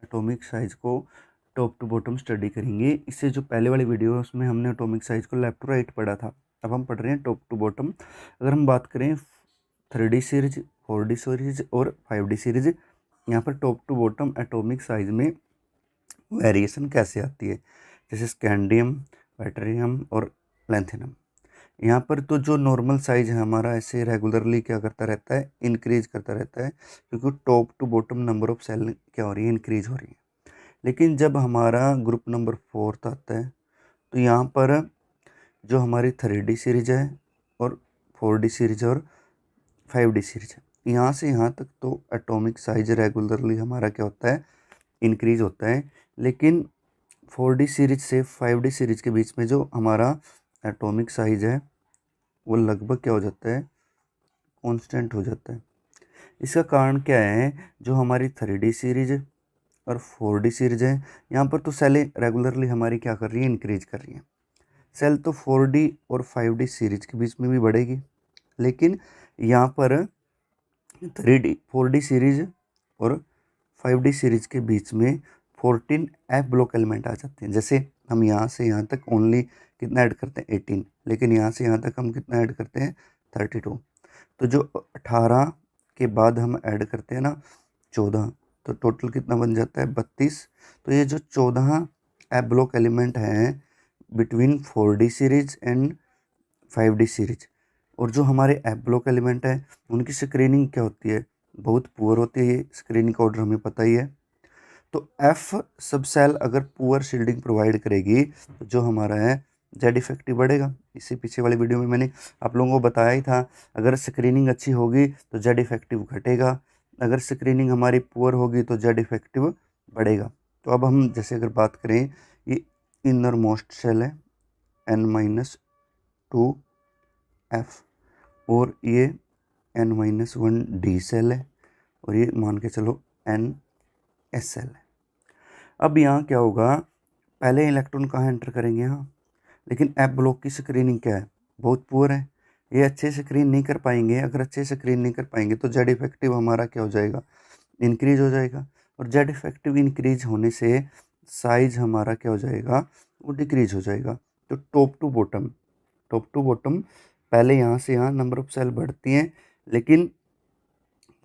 Atomic size को top to bottom study करेंगे। इससे जो पहले वाली वीडियो है उसमें हमने एटॉमिक साइज़ को लेफ्ट टू राइट पढ़ा था। अब हम पढ़ रहे हैं टॉप टू बॉटम। अगर हम बात करें 3D सीरीज, 4D सीरीज और 5D सीरीज, यहाँ पर top to bottom atomic size में वेरिएशन कैसे आती है, जैसे स्कैंडियम, बैटरियम और लैंथेनम। यहाँ पर तो जो नॉर्मल साइज़ है हमारा ऐसे रेगुलरली क्या करता रहता है, इंक्रीज करता रहता है, क्योंकि top to bottom number of cell क्या हो रही है, इंक्रीज हो रही है। लेकिन जब हमारा ग्रुप नंबर 4 आता है तो यहाँ पर जो हमारी 3D सीरीज है और 4D सीरीज और 5D सीरीज है, यहाँ से यहाँ तक तो एटॉमिक साइज रेगुलरली हमारा क्या होता है, इंक्रीज होता है। लेकिन 4D सीरीज से 5D सीरीज के बीच में जो हमारा एटॉमिक साइज है वो लगभग क्या हो जाता है, कांस्टेंट हो जाता है। इसका कारण क्या है, जो हमारी 3D सीरीज और 4D सीरीज है, यहाँ पर तो सेलें रेगुलरली हमारी क्या कर रही है, इंक्रीज कर रही है। सेल तो 4D और 5D सीरीज के बीच में भी बढ़ेगी, लेकिन यहाँ पर 3D 4D सीरीज और 5D सीरीज के बीच में 14 एफ ब्लॉक एलिमेंट आ जाते हैं। जैसे हम यहाँ से यहाँ तक ओनली कितना ऐड करते हैं, 18, लेकिन यहाँ से यहाँ तक हम कितना ऐड करते हैं, 32। तो जो 18 के बाद हम ऐड करते हैं ना 14, तो टोटल कितना बन जाता है, 32। तो ये जो 14 एफ ब्लॉक एलिमेंट हैं between 4D series and 5D series, और जो हमारे एफ ब्लॉक एलिमेंट है उनकी स्क्रीनिंग क्या होती है, बहुत पुअर होती है। ये स्क्रीनिंग का ऑर्डर हमें पता ही है। तो एफ सब सेल अगर पुअर शील्डिंग प्रोवाइड करेगी तो जो हमारा है जेड इफेक्टिव बढ़ेगा। इससे पीछे वाली वीडियो में मैंने आप लोगों को बताया ही था, अगर स्क्रीनिंग अच्छी होगी तो जेड इफेक्टिव घटेगा, अगर स्क्रीनिंग हमारी पुअर होगी तो जेड इफेक्टिव बढ़ेगा। तो अब हम जैसे अगर बात करें, ये इनर मोस्ट सेल है N-2 एफ, और ये N-1 डी सेल है, और ये मान के चलो NS सेल है। अब यहाँ क्या होगा, पहले इलेक्ट्रॉन कहाँ एंटर करेंगे यहाँ, लेकिन एफ ब्लॉक की स्क्रीनिंग क्या है, बहुत पुअर है, ये अच्छे से स्क्रीन नहीं कर पाएंगे। अगर अच्छे से स्क्रीन नहीं कर पाएंगे तो जेड इफेक्टिव हमारा क्या हो जाएगा, इंक्रीज हो जाएगा, और जेड इफेक्टिव इंक्रीज होने से साइज हमारा क्या हो जाएगा, वो डिक्रीज हो जाएगा। तो टॉप टू बॉटम पहले यहाँ से यहाँ नंबर ऑफ सेल बढ़ती हैं, लेकिन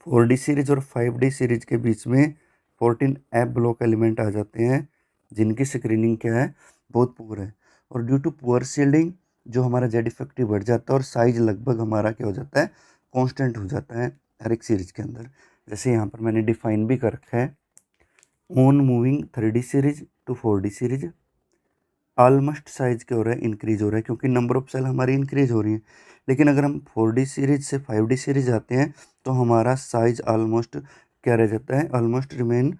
4D सीरीज और 5D सीरीज के बीच में 14 एफ ब्लॉक एलिमेंट आ जाते हैं, जिनकी स्क्रीनिंग क्या है, बहुत पुअर है। और ड्यू टू पुअर शील्डिंग जो हमारा जेड इफेक्टिव बढ़ जाता है और साइज लगभग हमारा क्या हो जाता है, कांस्टेंट हो जाता है हर एक सीरीज के अंदर। जैसे यहाँ पर मैंने डिफाइन भी कर रखा है, on moving 3D series to 4D series almost size क्या हो रहा है, इंक्रीज हो रहा है, क्योंकि नंबर ऑफ सेल हमारी इंक्रीज हो रही है। लेकिन अगर हम 4D सीरीज से 5D सीरीज आते हैं तो हमारा साइज ऑलमोस्ट क्या रह जाता है, ऑलमोस्ट रिमेन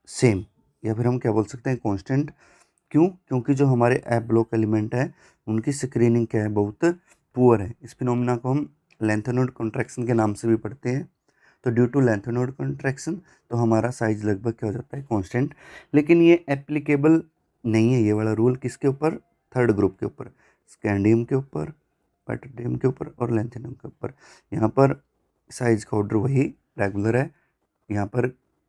सेम, या फिर हम क्या बोल सकते हैं, कांस्टेंट। क्यों, क्योंकि जो हमारे एफ ब्लॉक एलिमेंट है उनकी स्क्रीनिंग क्या है, बहुत पुअर है। इस फिनोमेना को हम लेंथेनोड कॉन्ट्रैक्शन के नाम से भी पढ़ते हैं। तो ड्यू टू लेंथेनोड कॉन्ट्रैक्शन तो हमारा साइज लगभग क्या हो जाता है, कांस्टेंट। लेकिन ये एप्लीकेबल नहीं है ये वाला रूल, किसके ऊपर, थर्ड ग्रुप के ऊपर, स्कैंडियम के ऊपर, पैटरडियम के ऊपर और लेंथेनम के ऊपर। यहाँ पर साइज का ऑर्डर वही रेगुलर है, यहाँ पर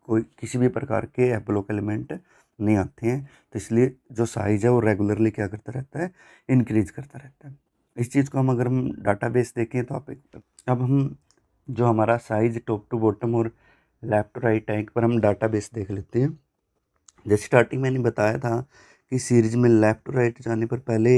कोई किसी भी प्रकार के एफ ब्लॉक एलिमेंट नहीं आते हैं, तो इसलिए जो साइज है वो रेगुलरली क्या करता रहता है, इंक्रीज करता रहता है। इस चीज़ को हम अगर हम डाटाबेस देखें तो अब हम जो हमारा साइज टॉप टू बॉटम और लेफ्ट टू राइट है, एक बार हम डाटाबेस देख लेते हैं। जैसे स्टार्टिंग मैंने बताया था कि सीरीज में लेफ्ट टू राइट जाने पर पहले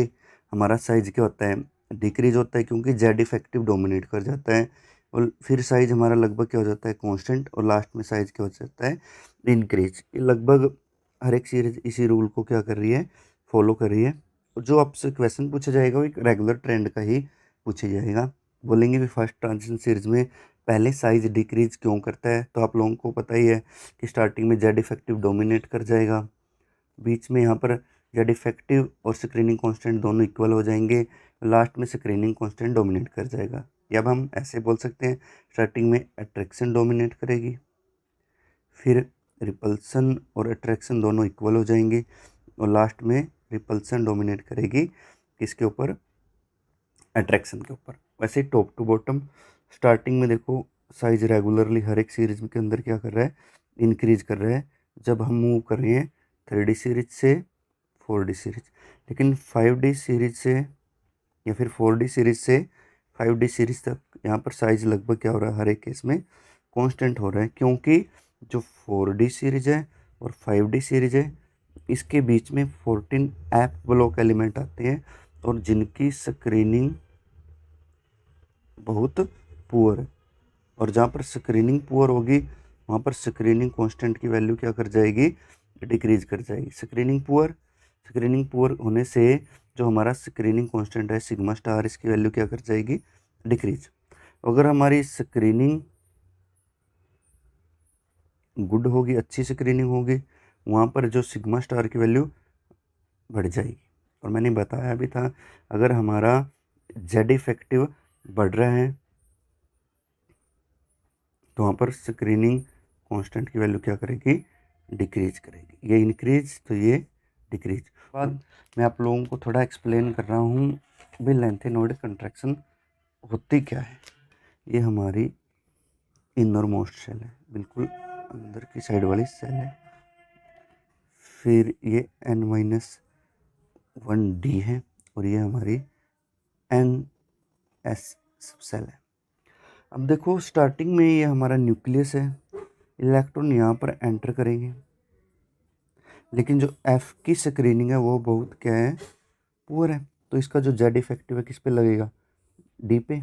हमारा साइज क्या होता है, डिक्रीज होता है, क्योंकि जेड इफेक्टिव डोमिनेट कर जाता है, और फिर साइज हमारा लगभग क्या हो जाता है, कांस्टेंट, और लास्ट में साइज क्या हो जाता है, इंक्रीज। ये लगभग हर एक सीरीज इसी रूल को क्या कर रही है, फॉलो कर रही है। और जो आपसे क्वेश्चन पूछा जाएगा वो एक रेगुलर ट्रेंड का ही पूछा जाएगा। बोलेंगे भी फर्स्ट ट्रांजिशन सीरीज में पहले साइज डिक्रीज क्यों करता है, तो आप लोगों को पता ही है कि स्टार्टिंग में जेड इफेक्टिव डोमिनेट कर जाएगा, बीच में यहाँ पर जेड इफेक्टिव और स्क्रीनिंग कांस्टेंट दोनों इक्वल हो जाएंगे, लास्ट में स्क्रीनिंग कांस्टेंट डोमिनेट कर जाएगा। या अब हम ऐसे बोल सकते हैं, स्टार्टिंग में अट्रैक्शन डोमिनेट करेगी, फिर रिपल्सन और अट्रैक्शन दोनों इक्वल हो जाएंगे, और लास्ट में रिपल्सन डोमिनेट करेगी किसके ऊपर, अट्रैक्शन के ऊपर। वैसे टॉप टू बॉटम स्टार्टिंग में देखो साइज रेगुलरली हर एक सीरीज के अंदर क्या कर रहा है, इंक्रीज कर रहा है, जब हम मूव कर रहे हैं 3D सीरीज से 4D सीरीज, लेकिन 5D सीरीज से या फिर 4D सीरीज से 5D सीरीज तक यहाँ पर साइज लगभग क्या हो रहा है, हर एक केस में कांस्टेंट हो रहा है, क्योंकि जो 4D सीरीज है और 5D सीरीज है इसके बीच में 14 ऐप ब्लॉक एलिमेंट आते हैं और जिनकी स्क्रीनिंग बहुत पुअर है। और जहाँ पर स्क्रीनिंग पुअर होगी वहाँ पर स्क्रीनिंग कांस्टेंट की वैल्यू क्या कर जाएगी, डिक्रीज कर जाएगी। स्क्रीनिंग पुअर होने से जो हमारा स्क्रीनिंग कांस्टेंट है सिग्मा स्टार, इसकी वैल्यू क्या कर जाएगी, डिक्रीज। अगर हमारी स्क्रीनिंग गुड होगी, अच्छी स्क्रीनिंग होगी, वहाँ पर जो सिग्मा स्टार की वैल्यू बढ़ जाएगी। और मैंने बताया भी था अगर हमारा जेड इफेक्टिव बढ़ रहा है तो वहाँ पर स्क्रीनिंग कांस्टेंट की वैल्यू क्या करेगी, डिक्रीज करेगी। ये इंक्रीज तो ये डिक्रीज। बाद मैं आप लोगों को थोड़ा एक्सप्लेन कर रहा हूँ भी लेंथेनॉइड कंट्रैक्शन होती क्या है। ये हमारी इनर मोस्ट सेल है, बिल्कुल अंदर की साइड वाली सेल है। फिर ये N-1D है और ये हमारी NS सेल है। अब देखो स्टार्टिंग में ये हमारा न्यूक्लियस है, इलेक्ट्रॉन यहाँ पर एंटर करेंगे, लेकिन जो F की स्क्रीनिंग है वो बहुत क्या है, पुअर है। तो इसका जो जेड इफेक्टिव है किस पे लगेगा, डी पे।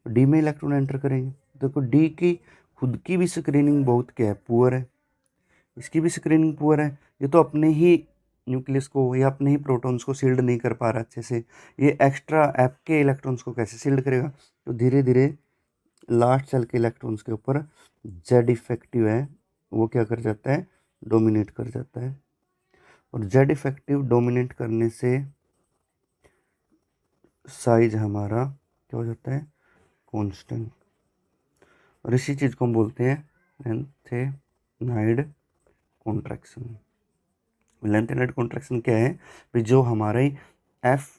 डी में इलेक्ट्रॉन एंटर करेंगे, देखो डी की खुद की भी स्क्रीनिंग बहुत क्या है, पुअर है, इसकी भी स्क्रीनिंग पुअर है। ये तो अपने ही न्यूक्लियस को या अपने ही प्रोटॉन्स को सील्ड नहीं कर पा रहा अच्छे से, ये एक्स्ट्रा एफ के इलेक्ट्रॉन्स को कैसे सील्ड करेगा। तो धीरे धीरे लास्ट सेल के इलेक्ट्रॉन्स के ऊपर जेड इफेक्टिव है वो क्या कर जाता है, डोमिनेट कर जाता है। और जेड इफेक्टिव डोमिनेट करने से साइज हमारा क्या हो जाता है, कांस्टेंट। और इसी चीज़ को हम बोलते हैं लेंथेनाइड कॉन्ट्रैक्शन। लेंथेनाइड कॉन्ट्रैक्शन क्या है भाई, जो हमारा ही एफ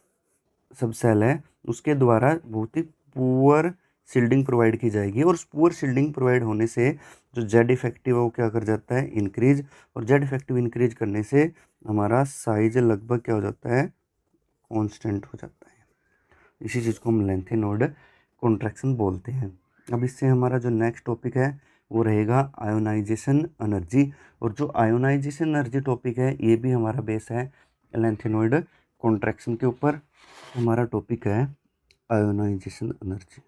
सब सेल है उसके द्वारा बहुत ही पुअर शील्डिंग प्रोवाइड की जाएगी। और उस पुअर शील्डिंग प्रोवाइड होने से जो जेड इफेक्टिव है वो क्या कर जाता है, इंक्रीज। और जेड इफेक्टिव इंक्रीज करने से हमारा साइज लगभग क्या हो जाता है, कांस्टेंट हो जाता है। इसी चीज़ को हम लेंथेनॉइड कॉन्ट्रैक्शन बोलते हैं। अब इससे हमारा जो नेक्स्ट टॉपिक है वो रहेगा आयोनाइजेशन एनर्जी। और जो आयोनाइजेशन एनर्जी टॉपिक है ये भी हमारा बेस है लेंथेनॉइड कॉन्ट्रैक्शन के ऊपर। हमारा टॉपिक है आयोनाइजेशन एनर्जी।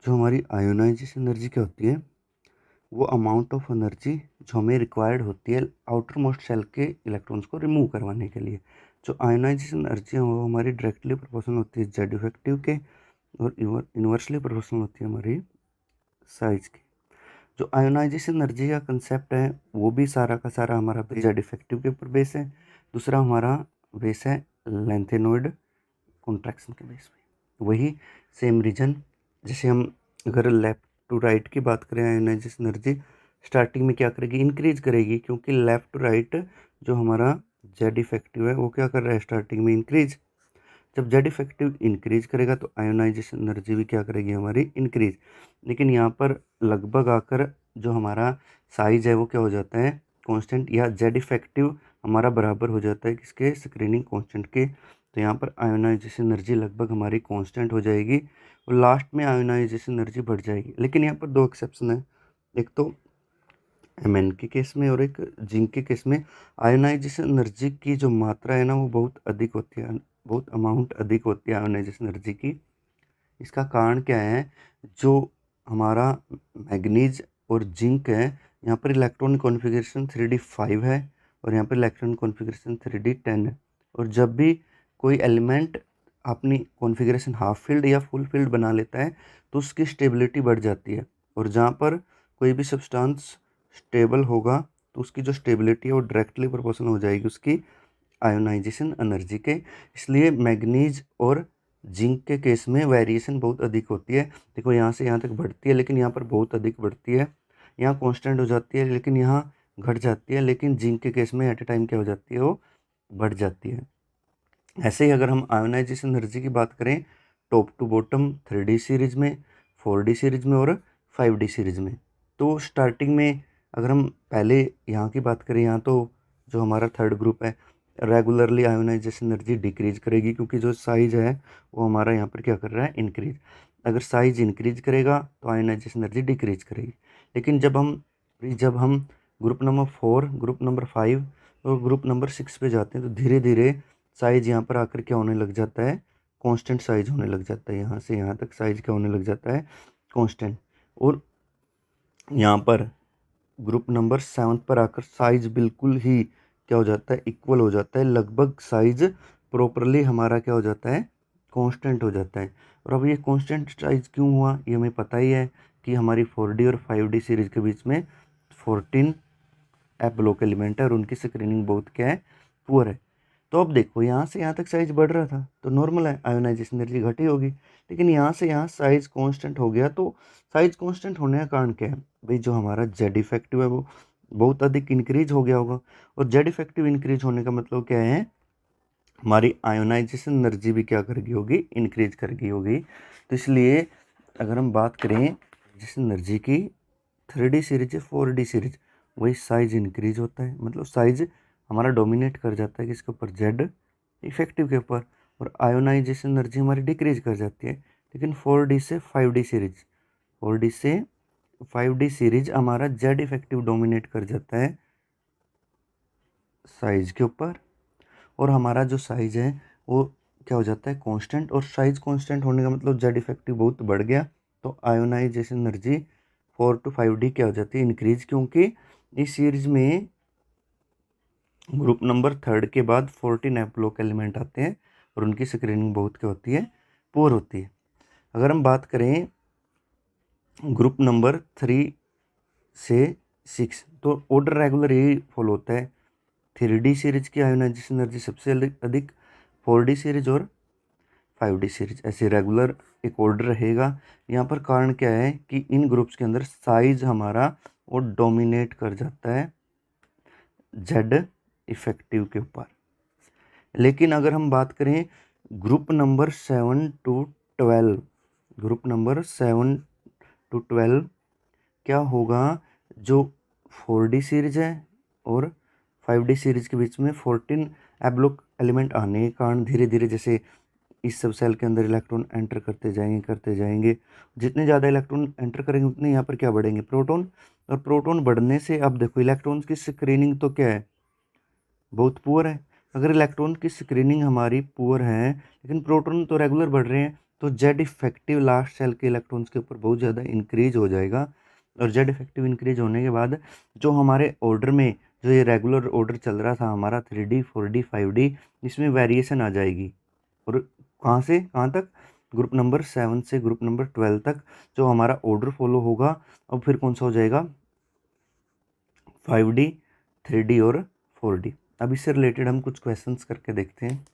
जो हमारी आयोनाइजेशन एनर्जी क्या होती है, वो अमाउंट ऑफ एनर्जी जो हमें रिक्वायर्ड होती है आउटर मोस्ट सेल के इलेक्ट्रॉन्स को रिमूव करवाने के लिए। जो आयोनाइजेशन एनर्जी है वो हमारी डायरेक्टली प्रोपोर्शनल होती है जेड इफेक्टिव के, और इन्वर्सली प्रोपोर्शनल होती है हमारी साइज की। जो आयोनाइजेशन एनर्जी का कंसेप्ट है वो भी सारा का सारा हमारा जेड इफेक्टिव के ऊपर बेस है। दूसरा हमारा बेस है लेंथेनॉइड कॉन्ट्रैक्शन के बेस पे। वही सेम रीजन, जैसे हम अगर लेफ्ट टू राइट की बात करें, आयोनाइजेशन एनर्जी स्टार्टिंग में क्या करेगी, इंक्रीज करेगी, क्योंकि लेफ्ट टू राइट जो हमारा जेड इफेक्टिव है वो क्या कर रहा है, स्टार्टिंग में इंक्रीज। जब जेड इफेक्टिव इंक्रीज करेगा तो आयोनाइजेशन एनर्जी भी क्या करेगी हमारी, इंक्रीज। लेकिन यहाँ पर लगभग आकर जो हमारा साइज है वो क्या हो जाता है, कांस्टेंट, या जेड इफेक्टिव हमारा बराबर हो जाता है किसके, स्क्रीनिंग कांस्टेंट के। तो यहाँ पर आयोनाइजेशन एनर्जी लगभग हमारी कांस्टेंट हो जाएगी और लास्ट में आयोनाइजेशन एनर्जी बढ़ जाएगी। लेकिन यहाँ पर दो एक्सेप्शन है, एक तो एमएन के केस में और एक जिंक के केस में आयोनाइजेशन एनर्जी की जो मात्रा है ना वो बहुत अधिक होती है, बहुत अमाउंट अधिक होती है आयोनाइजेशन एनर्जी की। इसका कारण क्या है, जो हमारा मैग्नीज और जिंक है यहाँ पर इलेक्ट्रॉन कॉन्फ़िगरेशन 3d5 है और यहाँ पर इलेक्ट्रॉन कॉन्फ़िगरेशन 3d10 है। और जब भी कोई एलिमेंट अपनी कॉन्फ़िगरेशन हाफ फील्ड या फुल फील्ड बना लेता है तो उसकी स्टेबिलिटी बढ़ जाती है। और जहाँ पर कोई भी सब्सटेंस स्टेबल होगा तो उसकी जो स्टेबिलिटी है वो डायरेक्टली प्रोपोर्शनल हो जाएगी उसकी आयोनाइजेशन एनर्जी के। इसलिए मैग्नीज और जिंक के केस में वेरिएशन बहुत अधिक होती है। देखो यहाँ से यहाँ तक बढ़ती है लेकिन यहाँ पर बहुत अधिक बढ़ती है, यहाँ कांस्टेंट हो जाती है लेकिन यहाँ घट जाती है। लेकिन जिंक के केस में एट ए टाइम क्या हो जाती है, वो बढ़ जाती है। ऐसे ही अगर हम आयोनाइजेशन एनर्जी की बात करें top to bottom 3D series में, 4D सीरीज में और 5D सीरीज में, तो स्टार्टिंग में अगर हम पहले यहाँ की बात करें, यहाँ तो जो हमारा थर्ड ग्रुप है रेगुलरली आयोनाइजेशन एनर्जी डिक्रीज करेगी, क्योंकि जो साइज है वो हमारा यहाँ पर क्या कर रहा है, इंक्रीज। अगर साइज इंक्रीज करेगा तो आयोनाइजेशन एनर्जी डिक्रीज करेगी। लेकिन जब हम ग्रुप नंबर 4, ग्रुप नंबर 5 और ग्रुप नंबर 6 पे जाते हैं तो धीरे धीरे साइज यहाँ पर आकर क्या होने लग जाता है, कांस्टेंट साइज होने लग जाता है। यहाँ से यहाँ तक साइज क्या होने लग जाता है, कांस्टेंट। और यहाँ पर ग्रुप नंबर 7 पर आकर साइज बिल्कुल ही क्या हो जाता है, इक्वल हो जाता है, लगभग साइज प्रॉपरली हमारा क्या हो जाता है, कांस्टेंट हो जाता है। और अब ये कांस्टेंट साइज क्यों हुआ, ये हमें पता ही है कि हमारी 4D और 5D सीरीज के बीच में 14 एप ब्लॉक एलिमेंट है और उनकी स्क्रीनिंग बहुत क्या है, पुअर है। तो अब देखो यहाँ से यहाँ तक साइज बढ़ रहा था तो नॉर्मल है, आयोनाइजेशन एनर्जी घटी होगी। लेकिन यहाँ से यहाँ साइज कांस्टेंट हो गया, तो साइज कांस्टेंट होने का कारण क्या है भाई, जो हमारा जेड इफेक्टिव है वो बहुत अधिक इंक्रीज हो गया होगा। और जेड इफेक्टिव इंक्रीज होने का मतलब क्या है, हमारी आयोनाइजेशन एनर्जी भी क्या कर गई होगी, इंक्रीज कर गई होगी। तो इसलिए अगर हम बात करें जिस एनर्जी की 3D सीरीज है 4D सीरीज, वही साइज इंक्रीज होता है, मतलब साइज हमारा डोमिनेट कर जाता है किसके ऊपर, जेड इफेक्टिव के ऊपर। और आयोनाइजेशन एनर्जी हमारी डिक्रीज कर जाती है। लेकिन 4D से 5D सीरीज, 4D से 5D सीरीज हमारा जेड इफेक्टिव डोमिनेट कर जाता है साइज के ऊपर, और हमारा जो साइज है वो क्या हो जाता है, कांस्टेंट। और साइज कांस्टेंट होने का मतलब जेड इफेक्टिव बहुत बढ़ गया, तो आयोनाइजेशन एनर्जी 4 to 5D क्या हो जाती है, इंक्रीज। क्योंकि इस सीरीज में ग्रुप नंबर 3 के बाद 14 एप ब्लॉक एलिमेंट आते हैं और उनकी स्क्रीनिंग बहुत क्या होती है, पुअर होती है। अगर हम बात करें ग्रुप नंबर 3 से 6, तो ऑर्डर रेगुलर यही फॉलो होता है। 3D सीरीज की आयोनाइजेशन एनर्जी सबसे अधिक, 4D सीरीज और 5D सीरीज, ऐसे रेगुलर एक ऑर्डर रहेगा। यहाँ पर कारण क्या है कि इन ग्रुप्स के अंदर साइज हमारा वो डोमिनेट कर जाता है जेड इफेक्टिव के ऊपर। लेकिन अगर हम बात करें group number 7 to 12, group number 7 to 12 क्या होगा, जो 4D सीरीज है और 5D सीरीज के बीच में 14 एब्लॉक एलिमेंट आने के कारण धीरे धीरे जैसे इस सब सेल के अंदर इलेक्ट्रॉन एंटर करते जाएंगे। जितने ज़्यादा इलेक्ट्रॉन एंटर करेंगे उतने यहाँ पर क्या बढ़ेंगे, प्रोटॉन। और प्रोटॉन बढ़ने से अब देखो इलेक्ट्रॉन्स की स्क्रीनिंग तो क्या है, बहुत पुअर है। अगर इलेक्ट्रॉन की स्क्रीनिंग हमारी पुअर है लेकिन प्रोटॉन तो रेगुलर बढ़ रहे हैं, तो जेड इफेक्टिव लास्ट सेल के इलेक्ट्रॉन्स के ऊपर बहुत ज़्यादा इंक्रीज हो जाएगा। और जेड इफेक्टिव इंक्रीज होने के बाद जो हमारे ऑर्डर में जो ये रेगुलर ऑर्डर चल रहा था हमारा 3D 4D 5D, इसमें वेरिएशन आ जाएगी। और कहाँ से कहाँ तक, ग्रुप नंबर 7 से ग्रुप नंबर 12 तक जो हमारा ऑर्डर फॉलो होगा। अब फिर कौन सा हो जाएगा, 5D 3D और 4D। अब इससे रिलेटेड हम कुछ क्वेश्चंस करके देखते हैं।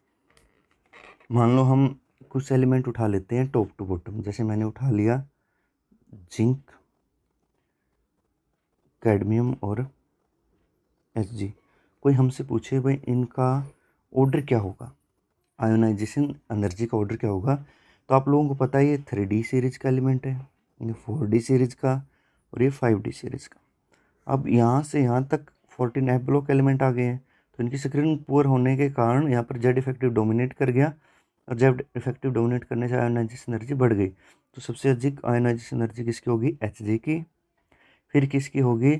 मान लो हम कुछ एलिमेंट उठा लेते हैं टॉप टू बॉटम, जैसे मैंने उठा लिया जिंक, कैडमियम और Hg। कोई हमसे पूछे भाई इनका ऑर्डर क्या होगा, आयोनाइजेशन एनर्जी का ऑर्डर क्या होगा, तो आप लोगों को पता है ये 3D सीरीज का एलिमेंट है, ये 4D सीरीज का और ये 5D सीरीज का। अब यहाँ से यहाँ तक 14 एफ ब्लॉक एलिमेंट आ गए हैं, तो इनकी स्क्रीनिंग पुअर होने के कारण यहाँ पर जेड इफेक्टिव डोमिनेट कर गया, और जेड इफेक्टिव डोमिनेट करने से आयोनाइजेशन एनर्जी बढ़ गई। तो सबसे अधिक आयोनाइजेशन एनर्जी किसकी होगी, Hg की, फिर किसकी होगी,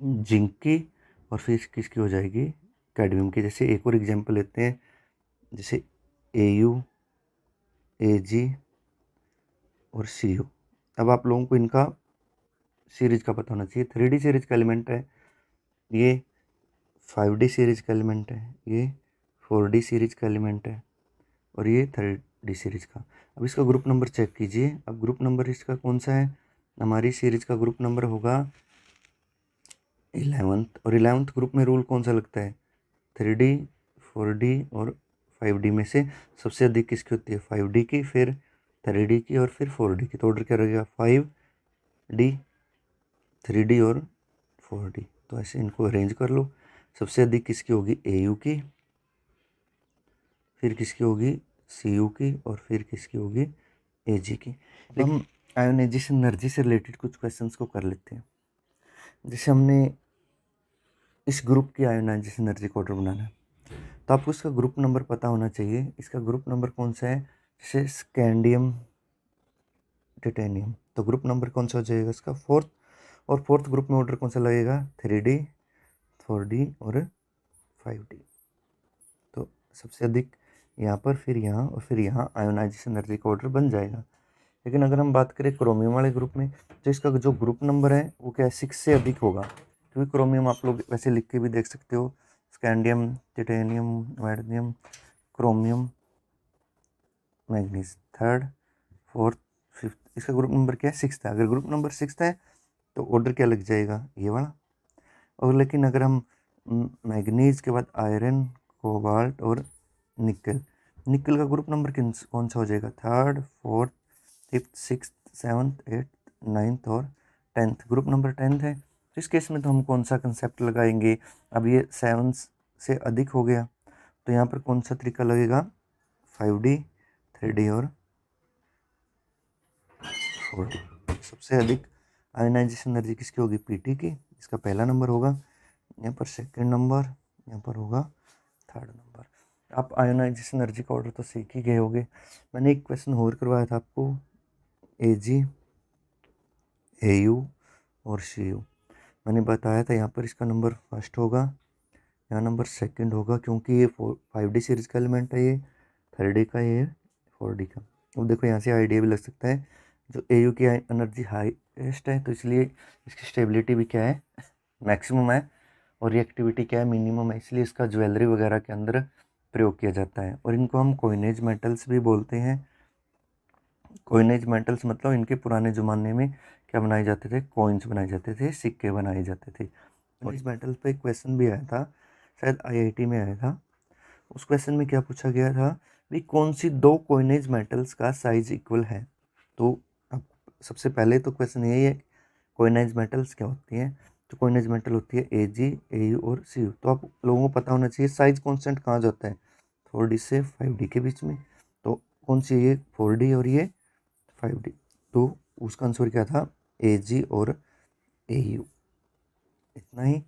जिंक की, और फिर किसकी हो जाएगी, कैडमियम की। जैसे एक और एग्जांपल लेते हैं, जैसे Au, Ag और Cu। अब आप लोगों को इनका सीरीज का पता होना चाहिए। 3D सीरीज का एलिमेंट है ये, 5D सीरीज का एलिमेंट है ये, 4D सीरीज का एलिमेंट है और ये 3D सीरीज का। अब इसका ग्रुप नंबर चेक कीजिए। अब ग्रुप नंबर इसका कौन सा है, हमारी सीरीज का ग्रुप नंबर होगा 11th। और 11th ग्रुप में रूल कौन सा लगता है, 3D 4D और 5D में से सबसे अधिक किसकी होती है, 5D की, फिर 3D की और फिर 4D की। तो ऑर्डर क्या रहेगा, 5D 3D और 4D। तो ऐसे इनको अरेंज कर लो। सबसे अधिक किसकी होगी, Au की, फिर किसकी होगी Cu की, और फिर किसकी होगी Ag की। हम आयोनाइजेशन एनर्जी से रिलेटेड कुछ क्वेश्चंस को कर लेते हैं। जैसे हमने इस ग्रुप की आयोनाइजेशन एनर्जी का ऑर्डर बनाना है, तो आपको इसका ग्रुप नंबर पता होना चाहिए। इसका ग्रुप नंबर कौन सा है? जैसे स्कैंडियम टाइटेनियम, तो ग्रुप नंबर कौन सा हो जाएगा इसका? 4th। और 4th ग्रुप में ऑर्डर कौन सा लगेगा? 3D, 4D और 5D। तो सबसे अधिक यहाँ पर, फिर यहाँ और फिर यहाँ आयोनाइजेशन एनर्जी का ऑर्डर बन जाएगा। लेकिन अगर हम बात करें क्रोमियम वाले ग्रुप में, तो इसका जो ग्रुप नंबर है वो क्या है? 6 से अधिक होगा, क्योंकि क्रोमियम आप लोग वैसे लिख के भी देख सकते हो, scandium, titanium, vanadium, chromium, manganese, 3rd, 4th, 5th। इसका ग्रुप नंबर क्या है? 6 है। अगर ग्रुप नंबर 6 है तो ऑर्डर क्या लग जाएगा? ये वाला। और लेकिन अगर हम मैग्नीज के बाद आयरन, कोबाल्ट और निकल, निकल का ग्रुप नंबर कौन सा हो जाएगा? 3rd, 4th, 5th, 6th, 7th, 8th, 9th और 10th। ग्रुप नंबर 10th है। तो इस केस में तो हम कौन सा कंसेप्ट लगाएंगे? अब ये 7 से अधिक हो गया, तो यहाँ पर कौन सा तरीका लगेगा? 5D, 3D और 4D। सबसे अधिक आयोनाइजेशन एनर्जी किसकी होगी? पीटी की। इसका पहला नंबर होगा, यहाँ पर सेकंड नंबर, यहाँ पर होगा 3rd नंबर। आप आयोनाइजेशन एनर्जी का ऑर्डर तो सीख ही गए होगे। मैंने एक क्वेश्चन और करवाया था आपको, Ag, Au और Cu। मैंने बताया था यहाँ पर इसका नंबर फर्स्ट होगा, यहाँ नंबर सेकंड होगा, क्योंकि ये 5D सीरीज का एलिमेंट है, ये 3D का, ये 4D का। अब देखो यहाँ से आइडिया भी लग सकता है, जो Au की एनर्जी हाईएस्ट है, तो इसलिए इसकी स्टेबिलिटी भी क्या है? मैक्सिमम है। और रिएक्टिविटी क्या है? मिनिमम है। इसलिए इसका ज्वेलरी वगैरह के अंदर प्रयोग किया जाता है। और इनको हम कॉइनेज मेटल्स भी बोलते हैं। कॉइनेज मेटल्स मतलब इनके पुराने ज़माने में क्या बनाए जाते थे? कॉइन्स बनाए जाते थे, सिक्के बनाए जाते थे। कॉइनेज मेटल्स पे एक क्वेश्चन भी आया था, शायद आईआईटी में आया था। उस क्वेश्चन में क्या पूछा गया था? भी कौन सी दो कॉइनेज मेटल्स का साइज इक्वल है? तो अब सबसे पहले तो क्वेश्चन यही है, कॉइनेज मेटल्स क्या होती हैं? तो कॉइनेज मेटल होती है Ag, Au और Cu। तो आप लोगों को पता होना चाहिए साइज कांस्टेंट कहाँ जाता है? 4D से 5D के बीच में। तो कौन सी? ये 4D और ये 5D। तो उसका आंसर क्या था? Ag और Au। इतना ही।